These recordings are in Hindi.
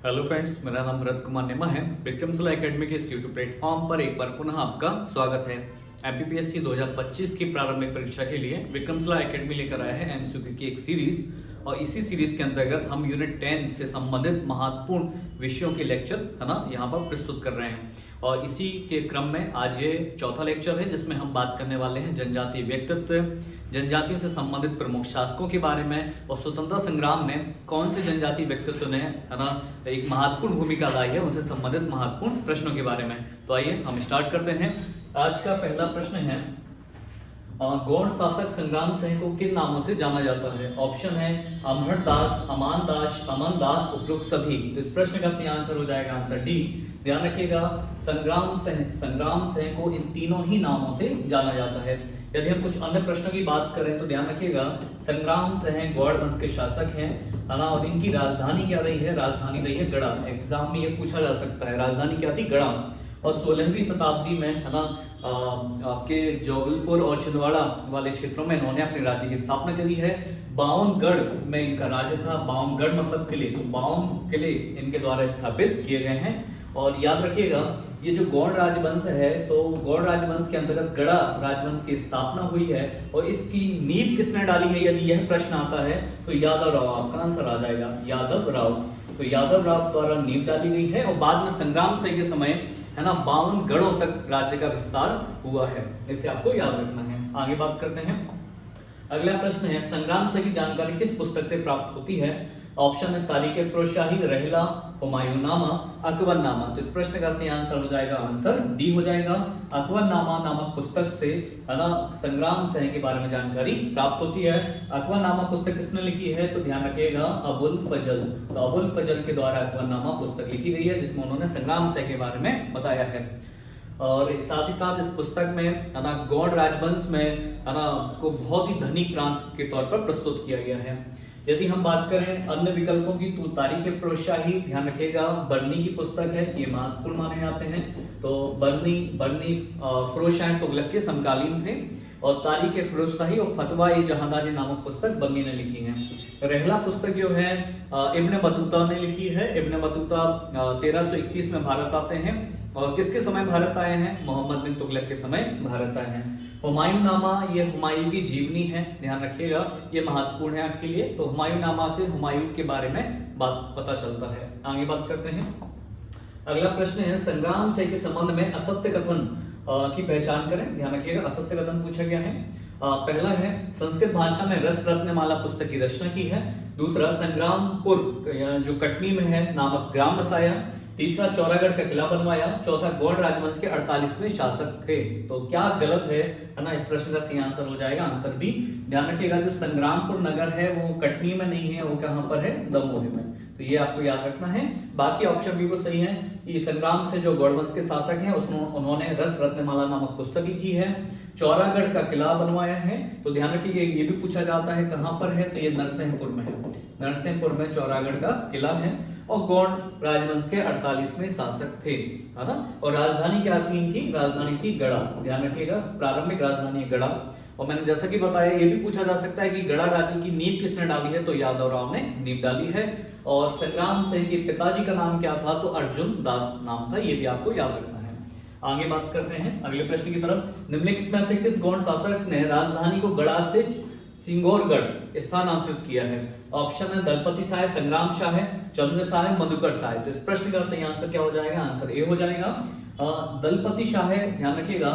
हेलो फ्रेंड्स, मेरा नाम भरत कुमार नेमा है। विक्रमशिला एकेडमी के इस यूट्यूब प्लेटफॉर्म पर एक बार पुनः आपका स्वागत है। एमपीपीएससी 2025 की प्रारंभिक परीक्षा के लिए विक्रमशिला एकेडमी लेकर आया है एमसीक्यू की एक सीरीज, और इसी सीरीज के अंतर्गत हम यूनिट 10 से संबंधित महत्वपूर्ण विषयों के लेक्चर है ना यहाँ पर प्रस्तुत कर रहे हैं। और इसी के क्रम में आज ये चौथा लेक्चर है जिसमें हम बात करने वाले हैं जनजातीय व्यक्तित्व, जनजातियों से संबंधित प्रमुख शासकों के बारे में, और स्वतंत्रता संग्राम में कौन से जनजातीय व्यक्तित्व ने है ना एक महत्वपूर्ण भूमिका अदाई है, उनसे संबंधित महत्वपूर्ण प्रश्नों के बारे में। तो आइए हम स्टार्ट करते हैं। आज का पहला प्रश्न है, गौड़ शासक संग्राम सिंह को किन नामों से जाना जाता है? ऑप्शन है अमरदास, अमन दास, उपरोक्त सभी। तो इस प्रश्न का सही आंसर हो जाएगा आंसर डी। ध्यान रखिएगा, संग्राम सिंह को इन तीनों ही नामों से जाना जाता है। यदि हम कुछ अन्य प्रश्नों की बात करें तो ध्यान रखिएगा, संग्राम सिंह गौड़ वंश के शासक हैं, है ना, और इनकी राजधानी क्या रही है? राजधानी रही है गढ़ा। एग्जाम में ये पूछा जा सकता है, राजधानी क्या थी? गढ़ा। और 16वीं शताब्दी में है ना आपके जबलपुर और छिंदवाड़ा वाले क्षेत्रों में इन्होंने अपने राज्य की स्थापना करी है। 52 गढ़ में इनका राज्य था। 52 गढ़ मतलब किले, तो 52 किले इनके द्वारा स्थापित किए गए हैं। और याद रखिएगा, ये जो गौड़ राजवंश है, तो गौड़ राजवंश के अंतर्गत गढ़ा राजवंश की स्थापना हुई है। और इसकी नींव किसने डाली है? यदि यह प्रश्न आता है तो यादव राव आपका आंसर आ जाएगा, यादव राव। तो यादव राव द्वारा नींव डाली गई है, और बाद में संग्राम सिंह के समय है ना 52 गढ़ों तक राज्य का विस्तार हुआ है। इसे आपको याद रखना है। आगे बात करते हैं। अगला प्रश्न है, संग्राम सिंह की जानकारी किस पुस्तक से प्राप्त होती है? ऑप्शन है तारीख फिरोजशाही, रहला, हुमायूंनामा, अकबरनामा। तो इस प्रश्न का सही आंसर हो जाएगा आंसर डी हो जाएगा। अकबरनामा नामक पुस्तक से है ना संग्राम सिंह के बारे में जानकारी प्राप्त होती है। अकबरनामा पुस्तक किसने लिखी है? तो ध्यान रखिएगा, अबुल फजल। तो अबुल फजल के द्वारा अकबरनामा पुस्तक लिखी गई है, जिसमें उन्होंने संग्राम सिंह के बारे में बताया है। और साथ ही साथ इस पुस्तक में है ना गौड़ राजवंश में है ना को बहुत ही धनिक प्रांत के तौर पर प्रस्तुत किया गया है। यदि हम बात करें अन्य विकल्पों की, तो तारीख फिरोजशाही, ध्यान रखिएगा, बर्नी की पुस्तक है, ये महत्वपूर्ण माने जाते हैं। तो बर्नी फिरोजशाह तुगलक के समकालीन थे। और तारीख फिरोजशाही और फतवा ए जहांदारी नामक पुस्तक बर्नी ने लिखी है। रहला पुस्तक जो है इब्न बतूता ने लिखी है। इब्न बतूता 1331 में भारत आते हैं। और किसके समय भारत आए हैं? मोहम्मद बिन तुगलक के समय भारत आए हैं। हुमायूंनामा, ये हुमायूं की जीवनी है, ध्यान रखिएगा, ये महत्वपूर्ण है आपके लिए। तो हुमायूंनामा से हुमायूं के बारे में बात पता चलता है। आगे बात करते हैं। अगला प्रश्न है, संग्राम सिंह के संबंध में असत्य कथन की पहचान करें। ध्यान रखिएगा, असत्य कथन पूछा गया है। पहला है, संस्कृत भाषा में रस रत्नमाला पुस्तक की रचना की है। दूसरा, संग्रामपुर जो कटनी में है नामक ग्राम बसाया। तीसरा, चौरागढ़ का किला बनवाया। चौथा, गौड़ राजवंश के 48वें शासक थे। तो क्या गलत है ना? इस प्रश्न का सही आंसर हो जाएगा आंसर बी। ध्यान रखिएगा, जो संग्रामपुर नगर है वो कटनी में नहीं है, वो कहां पर है? दमोह में। तो ये आपको याद रखना है। बाकी ऑप्शन भी वो सही है कि संग्राम से जो गौड़ वंश के शासक हैं उन्होंने रस रत्नमाला नामक पुस्तक लिखी है। चौरागढ़ का किला बनवाया है। तो ध्यान रखिए, ये भी पूछा जाता है कहां पर है, तो ये नरसिंहपुर में है। नरसिंहपुर में चौरागढ़ का किला है। और गौड़ राजवंश के 48वें शासक थे, है ना। और राजधानी क्या थी इनकी? राजधानी थी गढ़ा। ध्यान रखिएगा, प्रारंभिक राजधानी गढ़ा। और मैंने जैसा कि बताया, ये भी पूछा जा सकता है कि गढ़ा राज्य की नींव किसने डाली है? तो यादव राव ने नींव डाली है। और संग्राम सिंह के पिताजी का नाम क्या था? तो अर्जुन दास नाम था। ये भी आपको याद रखना है। आगे बात करते हैं अगले प्रश्न की तरफ। निम्नलिखित में से किस गौड़ शासक ने राजधानी को गढ़ा से सिंगौरगढ़ स्थानांतरित किया है? ऑप्शन है दलपति शाह, संग्राम शाह, चंद्र शाह, मधुकर शाह। तो इस प्रश्न का सही आंसर क्या हो जाएगा? आंसर ए हो जाएगा, दलपति शाह। ध्यान रखिएगा,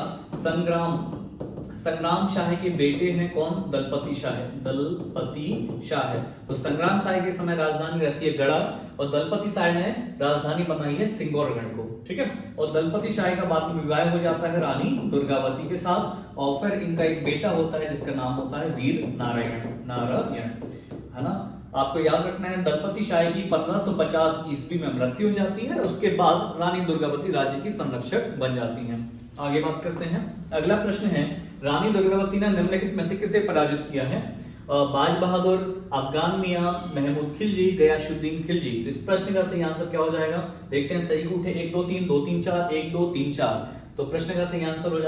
संग्राम शाह के बेटे हैं कौन? दलपति शाह। दलपति शाह। तो संग्राम शाह के समय राजधानी रहती है गढ़ा, और दलपति शाह ने राजधानी बनाई है सिंगौरगढ़ को, ठीक है। और दलपति शाह का बाद में विवाह हो जाता है रानी दुर्गावती के साथ, और फिर इनका एक बेटा होता है जिसका नाम होता है वीर नारायण, है ना। आपको याद रखना है, दलपति शाह की 1550 ईस्वी में मृत्यु हो जाती है। उसके बाद रानी दुर्गावती राज्य की संरक्षक बन जाती हैं। आगे बात करते हैं। अगला प्रश्न है, रानी दुर्गावती ने निम्नलिखित में से किसे पराजित किया है? बाज बहादुर, अफगान मियां, महमूद खिलजी, गयासुद्दीन खिलजी। तो इस प्रश्न का सही आंसर क्या हो जाएगा? देखते हैं, सही को उठे 1 2 3 2 3 4 1 2 3 4। तो प्रश्न का सही आंसर हो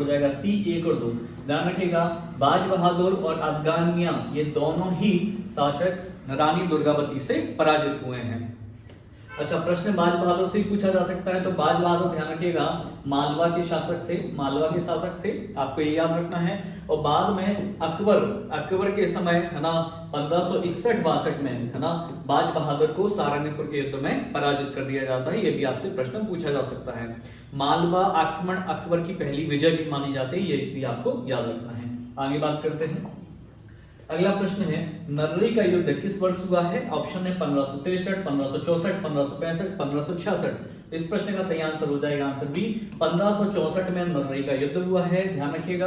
जाएगा सी 1 और 2। ध्यान रखिएगा, बाज बहादुर और अफगान मियां ये दोनों ही शासक रानी दुर्गावती से पराजित हुए हैं। अच्छा, प्रश्न बाज बहादुर से ही पूछा जा सकता है। तो बाज बहादुर ध्यान रखिएगा मालवा के शासक थे, मालवा के शासक थे, आपको ये याद रखना है। और बाद में अकबर के समय है ना 1561-62 में है ना बाज बहादुर को सारंगपुर के युद्ध में पराजित कर दिया जाता है। ये भी आपसे प्रश्न पूछा जा सकता है। मालवा आक्रमण अकबर की पहली विजय भी मानी जाती है, ये भी आपको याद रखना है। आगे बात करते हैं। अगला प्रश्न है नर्री का युद्ध किस वर्ष हुआ है? ऑप्शन है 1563, 1564, 1565, 1566। इस प्रश्न का सही आंसर हो जाएगा आंसर बी, 1564 में नर्री का युद्ध हुआ है। ध्यान रखिएगा,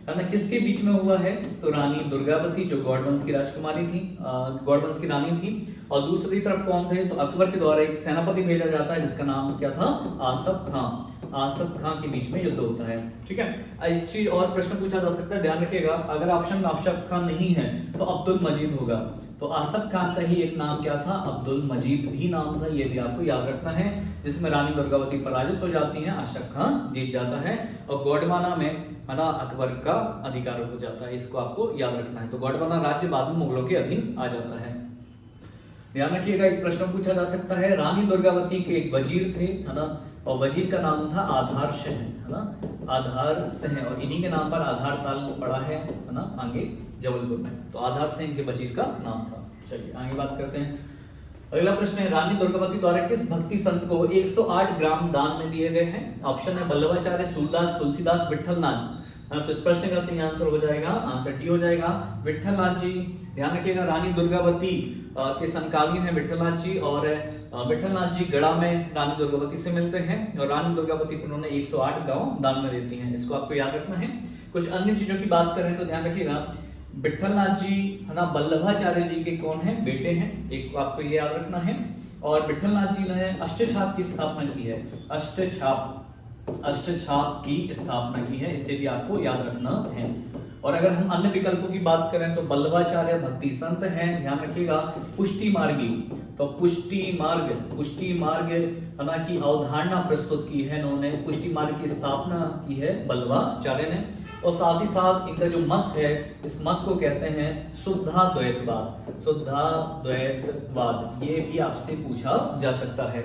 है ना। किसके बीच में हुआ है? तो रानी दुर्गावती जो गौड़ वंश की राजकुमारी थी, गौड़ वंश की रानी थी, और दूसरी तरफ कौन थे? तो अकबर के द्वारा एक सेनापति भेजा जाता है जिसका नाम क्या था? आसफ खां। आसफ खां के बीच में युद्ध होता है। ठीक है, एक चीज और प्रश्न पूछा जा सकता है, ध्यान रखिएगा। अगर ऑप्शन में आसफ खां नहीं है तो अब्दुल मजीद होगा। तो आसफ खान का ही एक नाम क्या था? अब्दुल मजीद भी नाम था, ये भी आपको याद रखना है। जिसमें रानी दुर्गावती पराजित हो जाती है, आसफ खान जीत जाता है, और गोंडवाना में है ना अकबर का अधिकार हो जाता है। इसको आपको याद रखना है। तो गोंडवाना राज्य बाद में मुगलों के अधीन आ जाता है। ध्यान रखिएगा, एक प्रश्न पूछा जा सकता है। रानी दुर्गावती के एक वजीर थे, है ना, और वजीर का नाम था आधार सिंह, है ना, आधार सिंह, और इन्हीं के नाम पर आधार ताल पड़ा है ना, आगे जबलपुर में। तो आधार सिंह के वजीर का नाम था। चलिए आगे बात करते हैं। अगला प्रश्न है रानी दुर्गावती द्वारा किस भक्ति संत को 108 ग्राम दान में दिए गए हैं? ऑप्शन है बल्लभाचार्य, सूरदास, तुलसीदास, विठलनाथ। तो इस प्रश्न का सही आंसर हो जाएगा, आंसर डी हो जाएगा, विठलनाथ जी। ध्यान रखिएगा, रानी दुर्गावती के समकालीन है विठलनाथ जी, और विठलनाथ जी गढ़ा में रानी दुर्गावती से मिलते हैं, और रानी दुर्गावती को उन्होंने 108 गांव दान में देती हैं। इसको आपको याद रखना है। कुछ अन्य चीजों की बात करें तो ध्यान रखिएगा, विठलनाथ जी है ना बल्लभाचार्य जी के कौन है? बेटे हैं, एक आपको ये याद रखना है। और विठलनाथ जी ने अष्टछाप की स्थापना की है, अष्टछाप की स्थापना की है, इसे भी आपको याद रखना है। और अगर हम अन्य विकल्पों की बात करें तो बल्लभाचार्य भक्ति संत हैं, ध्यान रखिएगा। पुष्टि मार्गी, तो पुष्टि मार्ग है ना की अवधारणा प्रस्तुत की है इन्होंने, पुष्टि मार्ग की स्थापना की है बल्लभाचार्य ने। और साथ ही साथ इनका जो मत है, इस मत को कहते हैं शुद्धाद्वैतवाद, शुद्धाद्वैतवाद। ये भी आपसे पूछा जा सकता है।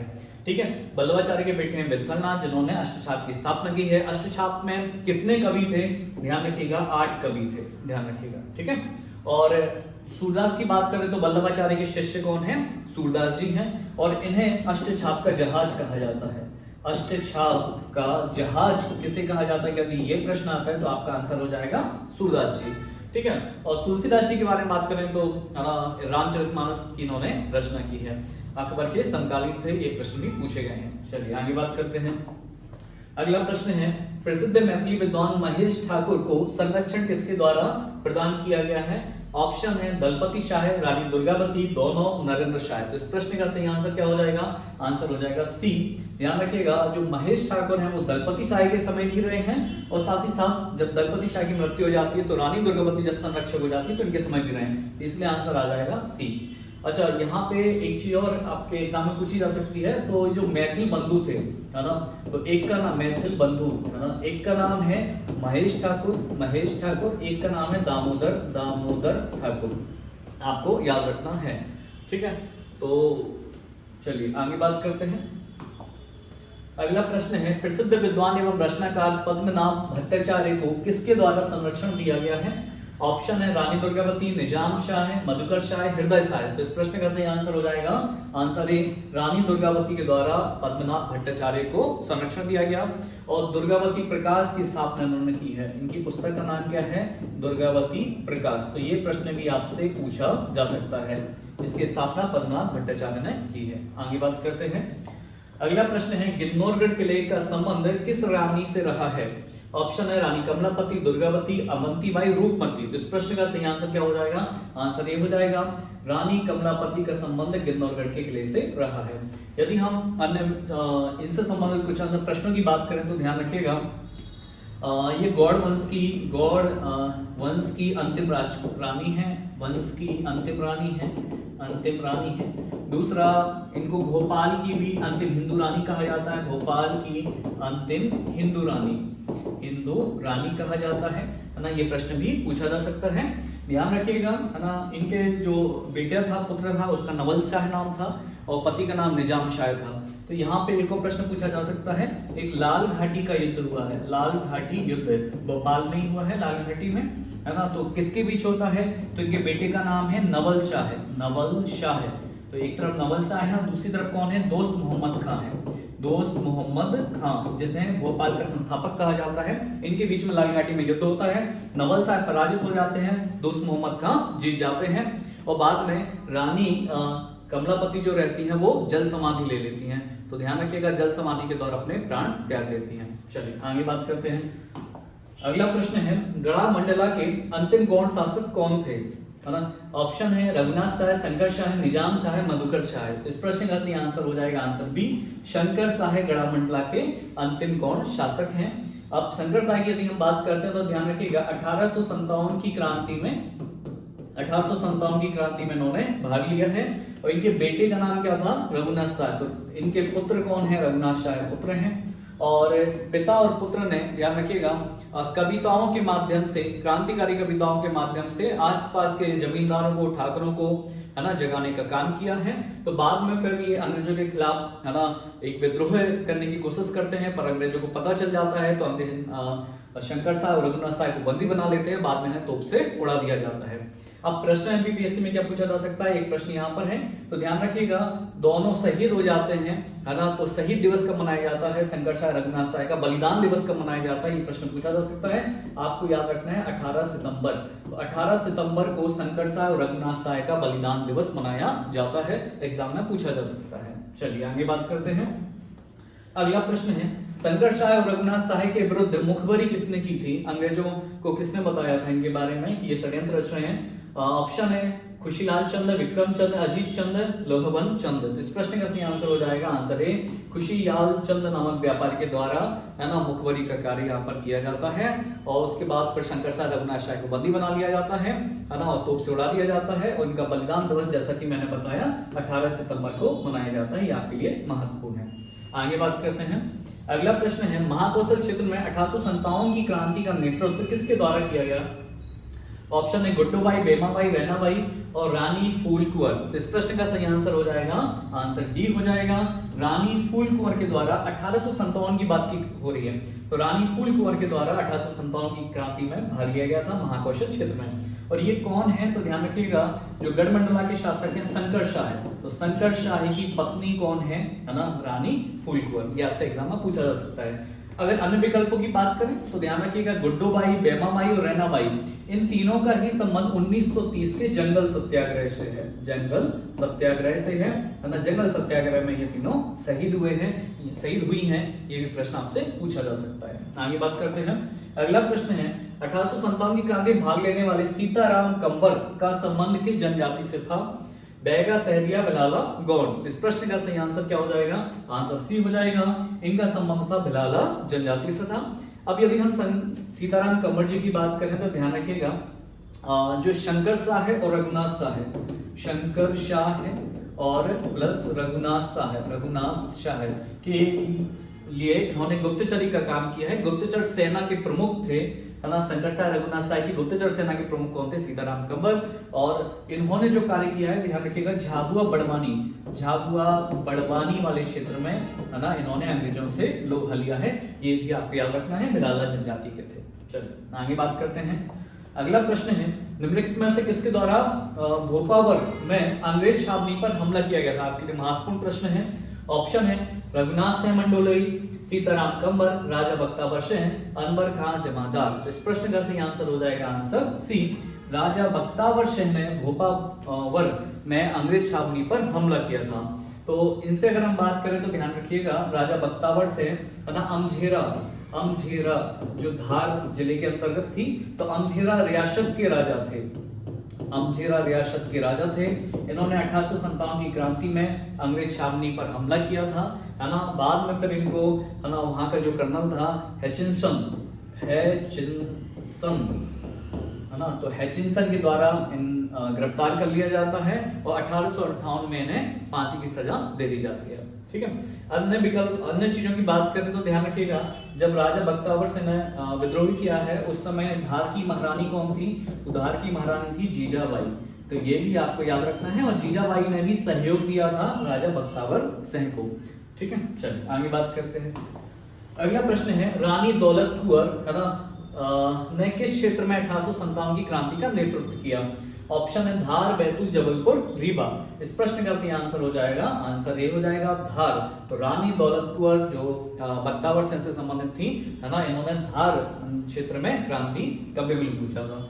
ठीक है, बल्लभाचार्य के बेटे हैं विठलनाथ जिन्होंने अष्टछाप की स्थापना की है। अष्टछाप में कितने कवि थे? ध्यान रखिएगा 8 कवि थे, ध्यान रखिएगा। ठीक है, और सूरदास की बात करें तो बल्लभाचार्य के शिष्य कौन है? सूरदास जी हैं, और इन्हें अष्टछाप का जहाज कहा जाता है। अष्टछाप का जहाज किसे कहा जाता है? यदि ये प्रश्न आता है तो आपका आंसर हो जाएगा सूरदास जी। ठीक है, और तुलसीदास जी के बारे में बात करें तो रामचरितमानस की इन्होंने रचना की है, अकबर के समकालीन थे। ये प्रश्न भी पूछे गए हैं। चलिए आगे बात करते हैं। अगला प्रश्न है प्रसिद्ध मैथिली विद्वान महेश ठाकुर को संरक्षण किसके द्वारा प्रदान किया गया है? ऑप्शन है दलपति शाह, रानी दुर्गावती, दोनों, नरेंद्र शाह। तो इस प्रश्न का सही आंसर क्या हो जाएगा? आंसर हो जाएगा सी। ध्यान रखिएगा, जो महेश ठाकुर हैं वो दलपति शाह के समय भी रहे हैं, और साथ ही साथ जब दलपति शाह की मृत्यु हो जाती है तो रानी दुर्गावती जब संरक्षक हो जाती है तो इनके समय भी रहे हैं, इसलिए आंसर आ जाएगा सी। अच्छा, यहाँ पे एक चीज और आपके एग्जाम में पूछी जा सकती है। तो जो मैथिल बंधु थे, है ना, तो एक का नाम मैथिल बंधु, है ना, एक का नाम है महेश ठाकुर, एक का नाम है दामोदर ठाकुर, आपको याद रखना है। ठीक है, तो चलिए आगे बात करते हैं। अगला प्रश्न है प्रसिद्ध विद्वान एवं रचनाकार पद्मनाभ भट्टाचार्य को किसके द्वारा संरक्षण दिया गया है? ऑप्शन है रानी दुर्गावती, निजाम शाह, मधुकर शाह, हृदय शाह। तो इस प्रश्न का सही आंसर हो जाएगा आंसर ए, रानी दुर्गावती के द्वारा पद्मनाभ भट्टाचार्य को संरक्षण दिया गया। और दुर्गावती प्रकाश की स्थापना उन्होंने की है। इनकी पुस्तक का नाम क्या है? दुर्गावती प्रकाश। तो ये प्रश्न भी आपसे पूछा जा सकता है। इसकी स्थापना पद्मनाभ भट्टाचार्य ने की है। आगे बात करते हैं। अगला प्रश्न है गिन्नौरगढ़ किले का संबंध किस रानी से रहा है? ऑप्शन है रानी कमलापति, दुर्गावती, अवंतीबाई, रूपमती। तो इस प्रश्न का सही आंसर क्या हो जाएगा? आंसर ये हो जाएगा रानी कमलापति का संबंध गिन्नौरगढ़ के किले से रहा है। यदि हम अन्य इनसे संबंधित कुछ अन्य प्रश्नों की बात करें तो ध्यान रखिएगा, ये गौड़ वंश की अंतिम रानी है, वंश की अंतिम रानी है। दूसरा, इनको भोपाल की भी अंतिम हिंदू रानी कहा जाता है, भोपाल की अंतिम हिंदू रानी कहा जाता है है ना, ये प्रश्न भी पूछा जा सकता है। ध्यान रखिएगा, है ना, इनके जो बेटा था, पुत्र था, उसका नवल शाह नाम था और पति का नाम निजाम शाह था। तो यहाँ पे एक और प्रश्न पूछा जा सकता है, एक लाल घाटी का युद्ध हुआ है, लाल घाटी युद्ध भोपाल में ही हुआ है, लाल घाटी में, है ना, तो किसके बीच होता है? तो इनके बेटे का नाम है नवल शाह है, नवल शाह है। तो एक तरफ नवल शाह है और दूसरी तरफ कौन है? दोस्त मोहम्मद खां है, दोस्त मोहम्मद खां, जिसे भोपाल का संस्थापक कहा जाता है। इनके बीच में लाल घाटी में युद्ध होता है, नवल शाह पराजित हो जाते हैं, दोस्त मोहम्मद खां जीत जाते हैं और बाद में रानी कमलापति जो रहती हैं वो जल समाधि ले लेती हैं। तो ध्यान रखिएगा, जल समाधि के द्वारा अपने प्राण त्याग देती हैं। चलिए आगे बात करते हैं। अगला प्रश्न है, गढ़ा मंडला के अंतिम गौड़ शासक कौन थे? है ना, ऑप्शन है रघुनाथ शाह, शंकर शाह, निजाम शाह, मधुकर शाह। तो इस प्रश्न का सही आंसर हो जाएगा आंसर बी, शंकर शाह गढ़ा मंडला के अंतिम गौड़ शासक हैं। अब शंकर शाह की यदि हम बात करते हैं तो ध्यान रखिएगा 1857 की क्रांति में, 1857 की क्रांति में इन्होंने भाग लिया है और इनके बेटे का नाम क्या था? रघुनाथ शाह। तो इनके पुत्र कौन है? रघुनाथ शाह पुत्र हैं और पिता और पुत्र ने, ध्यान रखिएगा, कविताओं के माध्यम से, क्रांतिकारी कविताओं के माध्यम से आसपास के जमींदारों को, ठाकरों को, है ना, जगाने का काम किया है। तो बाद में फिर ये अंग्रेजों के खिलाफ, है ना, एक विद्रोह करने की कोशिश करते हैं, पर अंग्रेजों को पता चल जाता है तो अंग्रेज शंकर शाह और रघुनाथ शाह को बंदी बना लेते हैं, बाद में तोप से उड़ा दिया जाता है। अब प्रश्न एमपीपीएससी में क्या पूछा जा सकता है? एक प्रश्न यहाँ पर है, तो ध्यान रखिएगा, दोनों शहीद हो जाते हैं, है ना, तो शहीद दिवस कब मनाया जाता है? शंकर शाह रघुनाथ शाह का बलिदान दिवस कब मनाया जाता है? ये प्रश्न पूछा जा सकता है। आपको याद रखना है 18 सितंबर। तो 18 सितंबर को शंकर शाह और रघुनाथ शाह का बलिदान दिवस मनाया जाता है, एग्जाम में पूछा जा सकता है। चलिए आगे बात करते हैं। अगला प्रश्न है, शंकर शाह और रघुनाथ शाह के विरुद्ध मुखबरी किसने की थी? अंग्रेजों को किसने बताया था इनके बारे में कि ये षड्यंत्र रच रहे हैं? ऑप्शन है खुशीलाल चंद, विक्रम चंद, अजीत चंद, लोहवन चंद। तो इस प्रश्न का सही आंसर हो जाएगा आंसर ए, खुशीलाल चंद नामक व्यापारी के द्वारा, है ना, मुखबरी का कार्य यहाँ पर किया जाता है और उसके बाद फिर शंकर शाह रघुनाथ शाह को बंदी बना लिया जाता है ना, और तोप से उड़ा दिया जाता है और इनका बलिदान दिवस, जैसा कि मैंने बताया, 18 सितंबर को मनाया जाता है। ये आपके लिए महत्वपूर्ण है। आगे बात करते हैं। अगला प्रश्न है, महाकौशल क्षेत्र में 1857 की क्रांति का नेतृत्व किसके द्वारा किया गया? ऑप्शन है गुड्डूबाई, बेमाबाई, रैनाबाई और रानी फूल कुंवर। तो इस प्रश्न का सही आंसर हो जाएगा आंसर डी हो जाएगा, रानी फूल कुंवर के द्वारा 1857 की बात की हो रही है, तो रानी फूल कुंवर के द्वारा 1857 की क्रांति में भाग लिया गया था महाकौशल क्षेत्र में। और ये कौन है? तो ध्यान रखिएगा, जो गढ़मंडला के शासक हैं शंकर शाह है, तो शंकर शाह की पत्नी कौन है ना, रानी फूल कुंवर। ये आपसे एग्जाम में पूछा जा सकता है। अगर अन्य विकल्पों की बात करें तो ध्यान रखिएगा, गुड्डूबाई, बेमाबाई और रैनाबाई, इन तीनों का ही संबंध 1930 के जंगल सत्याग्रह से है, जंगल सत्याग्रह से है ना, जंगल सत्याग्रह में ये तीनों शहीद हुए हैं, शहीद हुई हैं। ये भी प्रश्न आपसे पूछा जा सकता है। आगे बात करते हैं। अगला प्रश्न है, 1857 की क्रांति में भाग लेने वाले सीताराम कंवर का संबंध किस जनजाति से था? बैगा, सहरिया, बिलाला, गौड़। तो इस प्रश्न का सही आंसर क्या हो जाएगा? आंसर सी हो जाएगा, इनका संबंध था बिलाला जनजाति से था। अब यदि हम सीताराम कंवर जी की बात करें तो ध्यान रखिएगा, जो शंकर शाह है और रघुनाथ शाह है, शंकर शाह है और प्लस रघुनाथ शाह है, रघुनाथ शाह के लिए इन्होंने गुप्तचरी का काम किया है, गुप्तचर सेना के प्रमुख थे, है ना। शंकर शाह, रघुनाथ शाह की गुप्तचर सेना के प्रमुख कौन थे? सीताराम कंवर। और इन्होंने जो कार्य किया है, ध्यान रखिएगा, झाबुआ बड़वानी वाले क्षेत्र में, है ना, इन्होंने अंग्रेजों से लोहा लिया है। ये भी आपको याद रखना है, बिलाला जनजाति के थे। चलिए आगे बात करते हैं। अगला प्रश्न है, निम्नलिखित में से किसके द्वारा भोपावर में अंग्रेज छावनी पर हमला किया गया था? आपके लिए महत्वपूर्ण प्रश्न है। ऑप्शन है रघुनाथ सिंह मंडोलई, सीताराम कंवर, राजा बख्तावर शाह, अनवर खां जमादार। तो इस प्रश्न का सही आंसर हो जाएगा आंसर सी, राजा बख्तावर शाह ने भोपावर में अंग्रेज छावनी पर हमला किया था। तो इनसे अगर हम बात करें तो ध्यान रखिएगा, राजा बख्तावर से, है ना, अमझेरा जो धार जिले के अंतर्गत थी, तो अमझेरा रियासत के राजा थे, अमझेरा रियासत के राजा थे। इन्होंने 1857 की क्रांति में अंग्रेज छावनी पर हमला किया था, है ना। बाद में फिर इनको, है ना, वहां का जो कर्नल था हैचिनसन, है ना, तो हैचिनसन के द्वारा इन गिरफ्तार कर लिया जाता है और 1858 में इन्हें फांसी की सजा दे दी जाती है। ठीक है, अन्य चीजों की बात करें तो ध्यान रखिएगा, जब राजा बख्तावर सिंह ने विद्रोह किया है उस समय धार की महारानी कौन थी? तो धार की महारानी थी जीजाबाई। तो ये भी आपको याद रखना है, और जीजाबाई ने भी सहयोग दिया था राजा बख्तावर सिंह को। ठीक है, चलिए आगे बात करते हैं। अगला प्रश्न है, रानी दौलत कुंवर है ना ने किस क्षेत्र में 1857 की क्रांति का नेतृत्व किया? ऑप्शन है धार, बैतूल, जबलपुर, रीवा। इस प्रश्न का सही आंसर हो जाएगा, आंसर ए हो जाएगा धार। तो रानी दौलत कुंवर जो बख्तावर सिंह से संबंधित थी है ना, इन्होंने धार क्षेत्र में क्रांति का बिगुल पूछा था।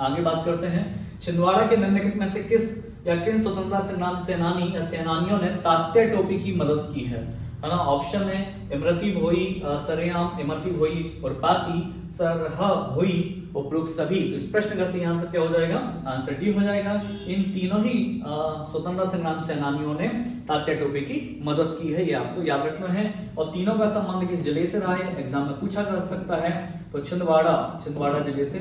आगे बात करते हैं, छिंदवाड़ा के निम्नलिखित में से किस या किन स्वतंत्रता संग्राम सेनानी या सेनानियों ने तात्या टोपी की मदद की है ना? ऑप्शन है इमरती भोई, सरेआम, इमरती भोई और पाती, सरहा भोई, उपरोक्त सभी। तो इस प्रश्न का सही आंसर क्या हो जाएगा? आंसर डी हो जाएगा। इन तीनों ही स्वतंत्रता संग्राम सेनानियों ने तात्या टोपे की मदद की है, ये आपको याद रखना है। और तीनों का संबंध किस जिले से रहा है, एग्जाम में पूछा जा सकता है। तो छिंदवाड़ा जिले से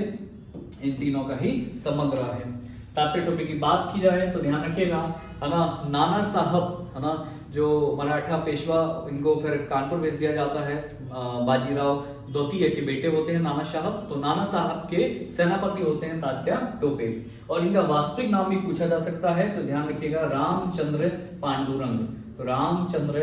इन तीनों का ही संबंध रहा है। तात्या टोपे की बात की जाए तो ध्यान रखिएगा है ना, नाना साहब है ना, जो मराठा पेशवा, इनको फिर कानपुर भेज दिया जाता है। बाजीराव द्वितीय के बेटे होते हैं नाना साहब, तो नाना साहब के सेनापति होते हैं तात्या टोपे। और इनका वास्तविक नाम भी पूछा जा सकता है, तो ध्यान रखिएगा रामचंद्र पांडुरंग। तो रामचंद्र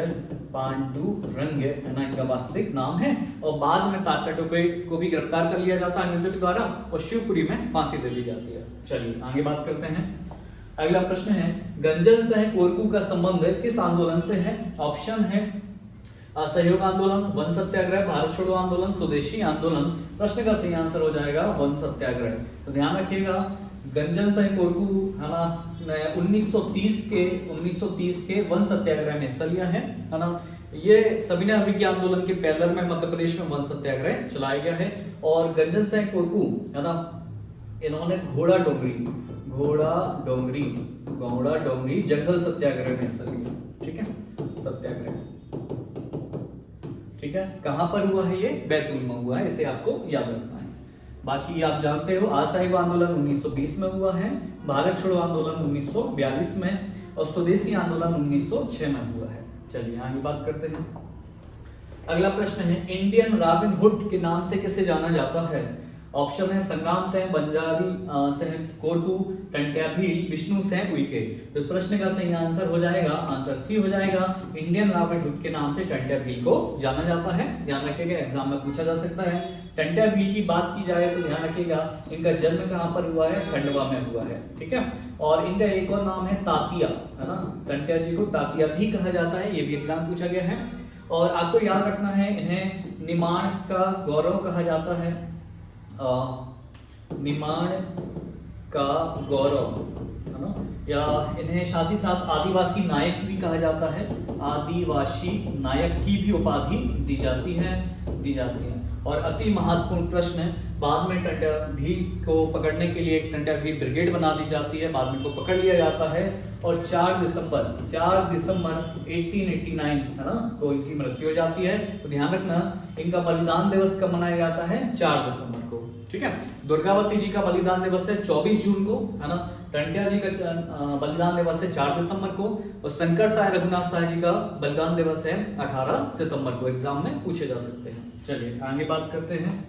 पांडुरंग है ना इनका वास्तविक नाम है। और बाद में तात्या टोपे को भी गिरफ्तार कर लिया जाता है अंग्रेजों के द्वारा और शिवपुरी में फांसी दे दी जाती है। चलिए आगे बात करते हैं। अगला प्रश्न है, गंजन सह कोरकू का संबंध किस आंदोलन से है? ऑप्शन है असहयोग आंदोलन, वन सत्याग्रह, भारत छोड़ो आंदोलन, स्वदेशी आंदोलन। प्रश्न का सही आंसर हो जाएगा वन सत्याग्रह। तो ध्यान रखिएगा, गंजन सह कोरकू है ना 1930 के वन सत्याग्रह में हिस्सा लिया है ना। ये सविनय अभिज्ञा आंदोलन के पहले में मध्य प्रदेश में वन सत्याग्रह चलाया गया है। और गंजन सह कोरकू है ना, इन्होंने घोड़ा डोंगरी जंगल सत्याग्रह में हिस्सा लिया। ठीक है, सत्याग्रह ठीक है, कहां पर हुआ है? ये बैतूल में हुआ है, इसे आपको याद रखना है। बाकी आप जानते हो असहयोग आंदोलन 1920 में हुआ है, भारत छोड़ो आंदोलन 1942 में और स्वदेशी आंदोलन 1906 में हुआ है। चलिए आगे बात करते हैं। अगला प्रश्न है, इंडियन रॉबिन हुड के नाम से किसे जाना जाता है? ऑप्शन है संग्राम सिंह, बंजारी सिंह कोरकू, टंट्या भील, विष्णु सिंह उइके। तो प्रश्न का सही आंसर हो जाएगा, आंसर सी हो जाएगा। इंडियन रॉबिन हुड के नाम से टंट्या भील को जाना जाता है। ध्यान रखिएगा, एग्जाम में पूछा जा सकता है। टंट्या भील की बात की जाए तो ध्यान रखिएगा, इनका जन्म कहां पर हुआ है? खंडवा में हुआ है। ठीक है, और इनका एक और नाम है तातिया है ना, टंट्या जी को तातिया भी कहा जाता है, ये भी एग्जाम पूछा गया है। और आपको याद रखना है, इन्हें निमाण का गौरव कहा जाता है, निमाण का गौरव है ना, या इन्हें साथ ही साथ आदिवासी नायक भी कहा जाता है। आदिवासी नायक की भी उपाधि दी जाती है। और अति महत्वपूर्ण प्रश्न, बाद में टंट्या भील को पकड़ने के लिए एक टंट्या भील ब्रिगेड बना दी जाती है, बाद में इनको पकड़ लिया जाता है और 4 दिसंबर 1889 है ना को इनकी मृत्यु हो जाती है। तो ध्यान रखना, इनका बलिदान दिवस कब मनाया जाता है? 4 दिसंबर को। ठीक है, दुर्गावती जी का बलिदान दिवस है 24 जून को है ना, टंट्या जी का बलिदान दिवस है 4 दिसंबर को और शंकर साय रघुनाथ साय जी का बलिदान दिवस है 18 सितंबर को। एग्जाम में पूछे जा सकते हैं। चलिए आगे बात करते हैं।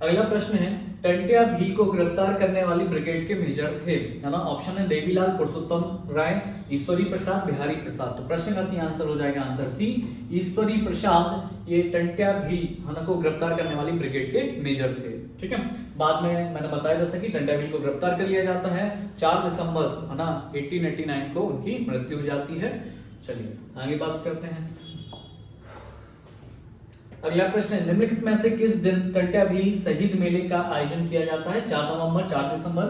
अगला प्रश्न है, टंट्या भील को गिरफ्तार करने वाली ब्रिगेड के मेजर थे है ना। ऑप्शन है देवीलाल, पुरुषोत्तम राय, ईश्वरी प्रसाद, बिहारी प्रसाद। तो प्रश्न का सही आंसर हो जाएगा, आंसर सी ईश्वरी प्रसाद। ये टंट्या भील है ना को गिरफ्तार करने वाली ब्रिगेड के मेजर थे। ठीक है, बाद में मैंने बताया जैसा कि टंट्या भील को गिरफ्तार कर लिया जाता है 4 दिसंबर है ना 1889 को उनकी मृत्यु हो जाती है। चलिए आगे बात करते हैं। अगला प्रश्न है, निम्नलिखित में से किस दिन टंट्या भील शहीद मेले का आयोजन किया जाता है? 4 नवंबर, 4 दिसंबर,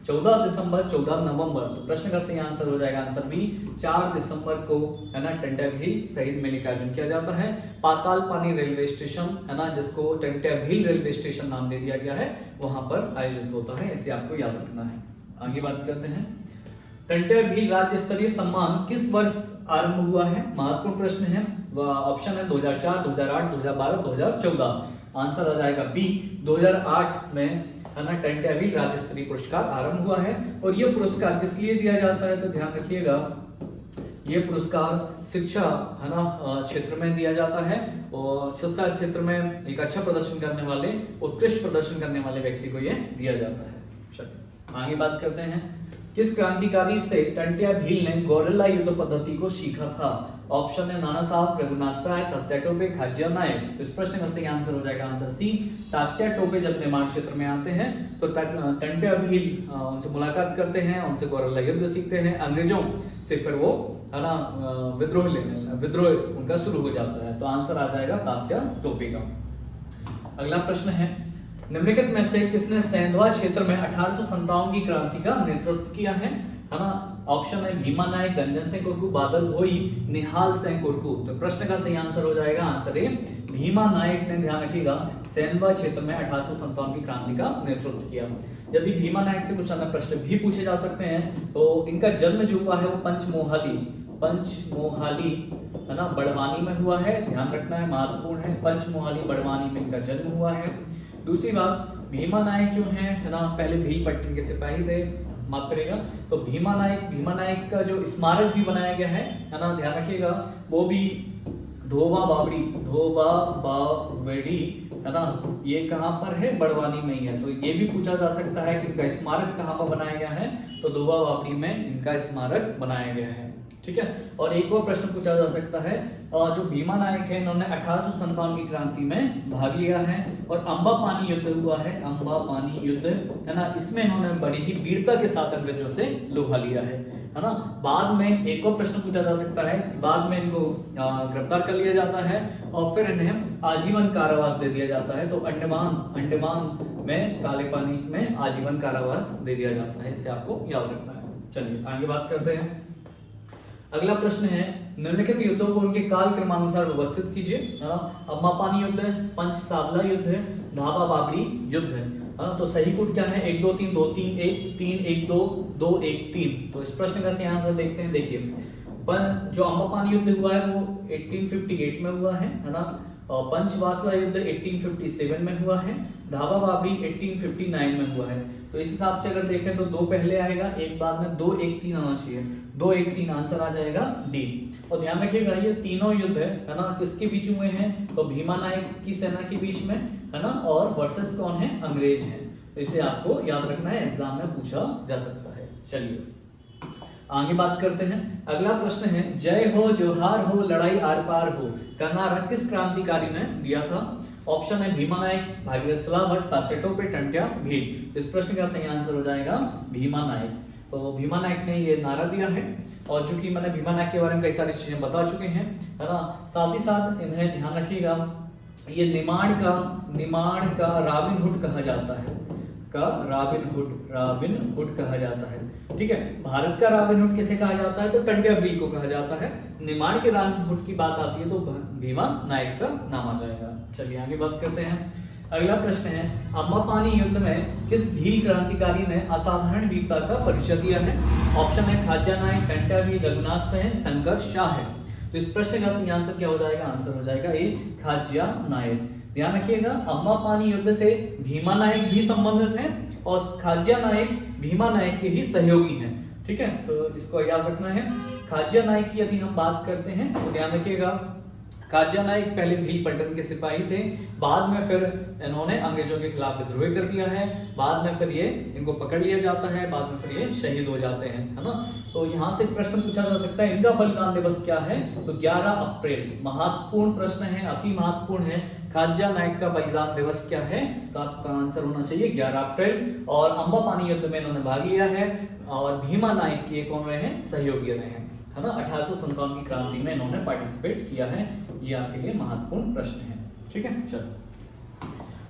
14 दिसंबर, 14 नवंबर। तो प्रश्न का सही आंसर हो जाएगा, आंसर बी 4 दिसंबर को है ना टंट्या भील शहीद मेले का आयोजन किया जाता है। पाताल पानी रेलवे स्टेशन है ना, जिसको टंट्या भील रेलवे स्टेशन नाम दे दिया गया है, वहां पर आयोजित होता है, इसे आपको याद रखना है। आगे बात करते हैं। टंट्या भील राज्य स्तरीय सम्मान किस वर्ष आरंभ हुआ है? महत्वपूर्ण प्रश्न है। ऑप्शन है 2004, 2008, 2012, 2014। आंसर आ जाएगा बी 2008 में है ना, टंट्याभील राज्य स्तरीय पुरस्कार आरंभ हुआ है। और ये पुरस्कार किस लिए दिया जाता है, तो ध्यान रखिएगा ये पुरस्कार शिक्षा, है ना, क्षेत्र में दिया जाता है और शिक्षा क्षेत्र में एक अच्छा प्रदर्शन करने वाले, उत्कृष्ट प्रदर्शन करने वाले व्यक्ति को ये दिया जाता है। चलिए आगे बात करते हैं, किस क्रांतिकारी से टंट्याभील ने गोरिल्ला युद्ध पद्धति को सीखा था? ऑप्शन है नाना साहब, रघुनाथ राय, तात्या टोपे, खाज्या नायक। तो इस प्रश्न का सही आंसर हो जाएगा आंसर सी, तात्या टोपे जब निर्माण क्षेत्र में आते हैं तो टंट्याभील उनसे मुलाकात करते हैं, उनसे गोरिल्ला युद्ध सीखते हैं, अंग्रेजों से फिर वो, है ना, विद्रोह उनका शुरू हो जाता है। तो आंसर आ जाएगा तात्या टोपे का। अगला प्रश्न है, निम्नलिखित में से किसने सेंधवा क्षेत्र में 1857 की क्रांति का नेतृत्व किया है ना? ऑप्शन है भीमा नायक, गंजन सिंह कुरकू, बादल भोई, निहाल सिंह कुरकू। तो प्रश्न का सही आंसर हो जाएगा आंसर ए, भीमा नायक ने, ध्यान रखिएगा, सेंधवा क्षेत्र में 1857 की क्रांति का नेतृत्व किया। यदि भीमा नायक से कुछ अन्य प्रश्न भी पूछे जा सकते हैं तो इनका जन्म जो हुआ है वो पंचमोहाली, है ना, बड़वानी में हुआ है। ध्यान रखना है, महत्वपूर्ण है, पंचमोहाली बड़वानी में इनका जन्म हुआ है। दूसरी बात, भीमा नायक जो है ना, पहले भील पट्टन के सिपाही थे, माफ करेगा। तो भीमा नायक का जो स्मारक भी बनाया गया है ना, ध्यान रखिएगा, वो भी धोबा बावड़ी, है ना, ये कहां पर है? बड़वानी में ही है। तो ये भी पूछा जा सकता है कि इनका स्मारक कहां पर बनाया गया है, तो धोबा बावड़ी में इनका स्मारक बनाया गया है। ठीक है। और एक और प्रश्न पूछा जा सकता है, जो भीमा नायक है इन्होंने 1857 की क्रांति में भाग लिया है और अम्बापानी युद्ध हुआ है, अम्बापानी युद्ध, है ना, इसमें इन्होंने बड़ी ही वीरता के साथ अंग्रेजों से लोहा लिया है ना। बाद में एक और प्रश्न पूछा जा सकता है, बाद में इनको गिरफ्तार कर लिया जाता है और फिर इन्हें आजीवन कारावास दे दिया जाता है। तो अंडमान में, काले पानी में आजीवन कारावास दे दिया जाता है, इसे आपको याद रखना है। चलिए आगे बात करते हैं। अगला प्रश्न है, निम्नलिखित युद्धों को उनके काल क्रमानुसार व्यवस्थित कीजिए। अम्बापानी युद्ध, पंचसावला युद्ध, धाबा बाबरी युद्ध। तो सही कूट क्या है? 1 2 3 2 3 1 3 1 2 2 1 3। तो इस प्रश्न का सही आंसर देखते हैं। देखिए, जो अम्बापानी युद्ध हुआ है वो 1858 में हुआ है ना। पंचवासला युद्ध 1857 में हुआ है, धाबा बाबरी 1859 में हुआ है। तो इस हिसाब से अगर देखें तो 2 पहले आएगा, एक बाद में 2 1 3 आना चाहिए। 2 1 3 आंसर आ जाएगा डी। और ध्यान रखिएगा ये तीनों युद्ध है ना, किसके बीच हुए हैं? तो भीमा नायक की सेना के बीच में, है ना, और वर्सेस कौन है? अंग्रेज हैं। तो इसे आपको याद रखना है, एग्जाम में पूछा जा सकता है। चलिए आगे बात करते हैं। अगला प्रश्न है, जय हो जोहार हो लड़ाई आर पार हो का नारा किस क्रांतिकारी ने दिया था? ऑप्शन है भीमा नायक, भागीरथ सलावत, तात्या टोपे, टंट्याभील। इस प्रश्न का सही आंसर हो जाएगा भीमा नायक। तो भीमा नायक ने ये नारा दिया है और चूंकि मैंने भीमा नायक के बारे में कई सारी चीजें बता चुके हैं, है ना, साथ ही साथ इन्हें ध्यान रखिएगा, ये निमाड़ का रॉबिनहुड कहा जाता है, रॉबिनहुड कहा जाता है। ठीक है, भारत का रॉबिनहुड किसे कहा जाता है? तो टंट्याभील को कहा जाता है। निमाड़ के रॉबिनहुड की बात आती है तो भीमा नायक का नाम आ जाएगा। चलिए आगे बात करते हैं। अगला प्रश्न है, अम्बापानी युद्ध में किस भील क्रांतिकारी ने असाधारण वीरता का परिचय दिया है? ऑप्शन है खाज्या नायक, टंट्याभील, रघुनाथ सिंह, शंकर शाह है। तो इस प्रश्न का सही आंसर क्या हो जाएगा? आंसर हो जाएगा ये खाज्या नायक। ध्यान रखिएगा, अम्बापानी युद्ध से भीमा नायक भी संबंधित हैं और खाज्या नायक भीमा नायक के ही सहयोगी हैं। ठीक है, तो इसको याद रखना है। खाज्या नायक की यदि हम बात करते हैं तो ध्यान रखिएगा, खाज्या नायक पहले भील पट्टन के सिपाही थे, बाद में फिर इन्होंने अंग्रेजों के खिलाफ विद्रोह कर दिया है, बाद में फिर ये इनको पकड़ लिया जाता है, बाद में फिर ये शहीद हो जाते हैं, है ना। तो यहाँ से प्रश्न पूछा जा सकता है, इनका बलिदान दिवस क्या है? तो 11 अप्रैल। महत्वपूर्ण प्रश्न है, अति महत्वपूर्ण है। खाज्या नायक का बलिदान दिवस क्या है? तो आपका आंसर होना चाहिए 11 अप्रैल। और अम्बापानी युद्ध में इन्होंने भाग लिया है और भीमा नायक के कौन रहे हैं? सहयोगी रहे हैं, है ना। 1857 की क्रांति में इन्होंने पार्टिसिपेट किया है। ये आपके लिए महत्वपूर्ण प्रश्न है। ठीक है, चलो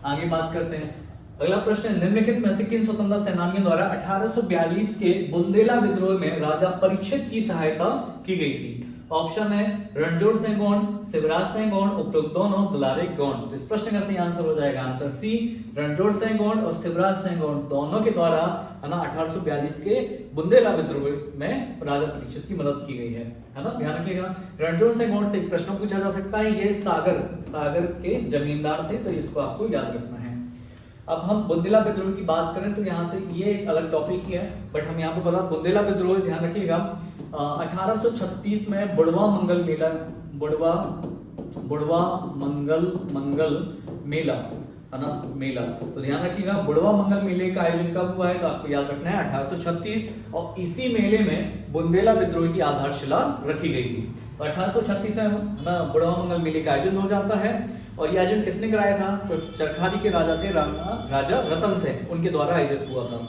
आगे बात करते हैं। अगला प्रश्न, निम्नलिखित में से किन स्वतंत्रता सेनानियों द्वारा 1842 के बुंदेला विद्रोह में राजा परीक्षित की सहायता की गई थी? ऑप्शन है रणजोड़ सिंह गोंड, शिवराज सिंह गोंड, उपरोक्त दोनों, दुलारे गोंड। तो इस प्रश्न का सही आंसर हो जाएगा आंसर सी, रणजोड़ सिंह गोंड और शिवराज सिंह गोंड दोनों के द्वारा, है ना, 1842 के बुंदेला विद्रोह में राजा परीक्षित की मदद की गई है ना। ध्यान रखिएगा, रणजोड़ सिंह गोंड से एक प्रश्न पूछा जा सकता है, ये सागर के जमींदार थे, तो इसको आपको याद रखना है। अब हम बुंदेला विद्रोह की बात करें तो यहाँ से ये एक अलग टॉपिक ही है, बट हम यहाँ पे बता बुंदेला विद्रोह ध्यान रखिएगा 1836 में बुड़वा मंगल मेला है ना, मेला। तो ध्यान रखिएगा बुड़वा मंगल मेले का आयोजन कब हुआ है, तो आपको याद रखना है 1836, और इसी मेले में बुंदेला विद्रोह की आधारशिला रखी गई थी। तो 1836 में ना बुड़वा मंगल मेले का आयोजन हो जाता है, और यह आयोजन किसने कराया था, जो चरखारी के राजा थे राजा रतन सेन, उनके द्वारा आयोजित हुआ था।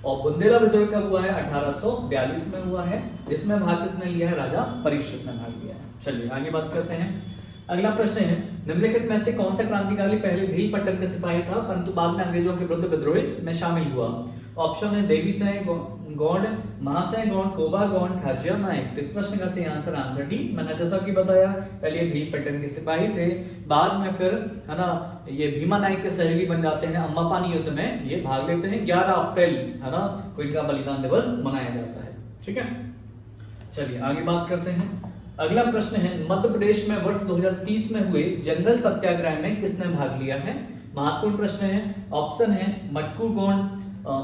और बुंदेला विद्रोह कब हुआ है, 1842 में हुआ है, जिसमें भाग किसने लिया है, राजा परीक्षित ने भाग लिया है। चलिए आगे बात करते हैं। अगला प्रश्न है, निम्नलिखित में से कौन सा क्रांतिकारी पहले भील पट्टन का सिपाही था परंतु बाद में अंग्रेजों के विरुद्ध विद्रोह में शामिल हुआ। ऑप्शन है देवी सिंह गौंड, महासिंह गौंड, कोबा गौंड, खाजिया नायक। तो इस प्रश्न का सही आंसर डी। मैंने जैसा कि बताया पहले ये भील पट्टन के सिपाही थे, बाद में फिर है ना ये भीमा नायक के सहयोगी बन जाते हैं, अम्मापानी युद्ध में ये भाग लेते हैं। 11 अप्रैल है ना को इनका बलिदान दिवस मनाया जाता है। ठीक है, चलिए आगे बात करते हैं। अगला प्रश्न है, मध्य प्रदेश में वर्ष 2030 में हुए जंगल सत्याग्रह में किसने भाग लिया है। महत्वपूर्ण प्रश्न है। ऑप्शन है मटकू गौंड,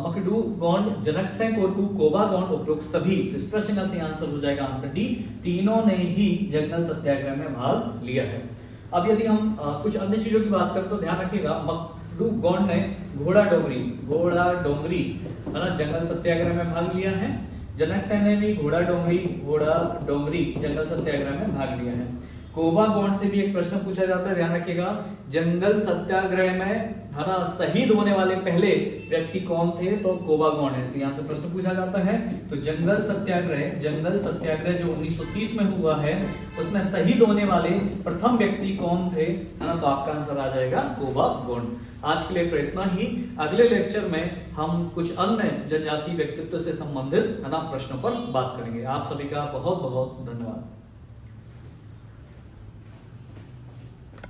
मकडू गौंड, जनक सिंह कोरकू, कोबा गौंड, उपरोक्त सभी। तो इस प्रश्न का सही आंसर हो जाएगा आंसर डी, तीनों ने ही जंगल सत्याग्रह में भाग लिया है। अब यदि हम कुछ अन्य चीजों की बात करें तो ध्यान रखिएगा मकडू गौंड ने घोड़ा डोंगरी है ना जंगल सत्याग्रह में भाग लिया है। जनक सिंह ने भी घोड़ा डोंगरी जंगल सत्याग्रह में भाग लिया है। कोबा गौंड से भी एक प्रश्न पूछा जाता है, ध्यान रखिएगा जंगल सत्याग्रह में है ना शहीद होने वाले पहले व्यक्ति कौन थे, तो कोबा गौंड है। तो यहाँ से प्रश्न पूछा जाता है। तो जंगल सत्याग्रह जो 1930 में हुआ है उसमें शहीद होने वाले प्रथम व्यक्ति कौन थे, है ना, तो आपका आंसर आ जाएगा कोबा गौंड। आज के लिए फिर इतना ही। अगले लेक्चर में हम कुछ अन्य जनजातीय व्यक्तित्व से संबंधित है ना प्रश्नों पर बात करेंगे। आप सभी का बहुत बहुत धन्यवाद।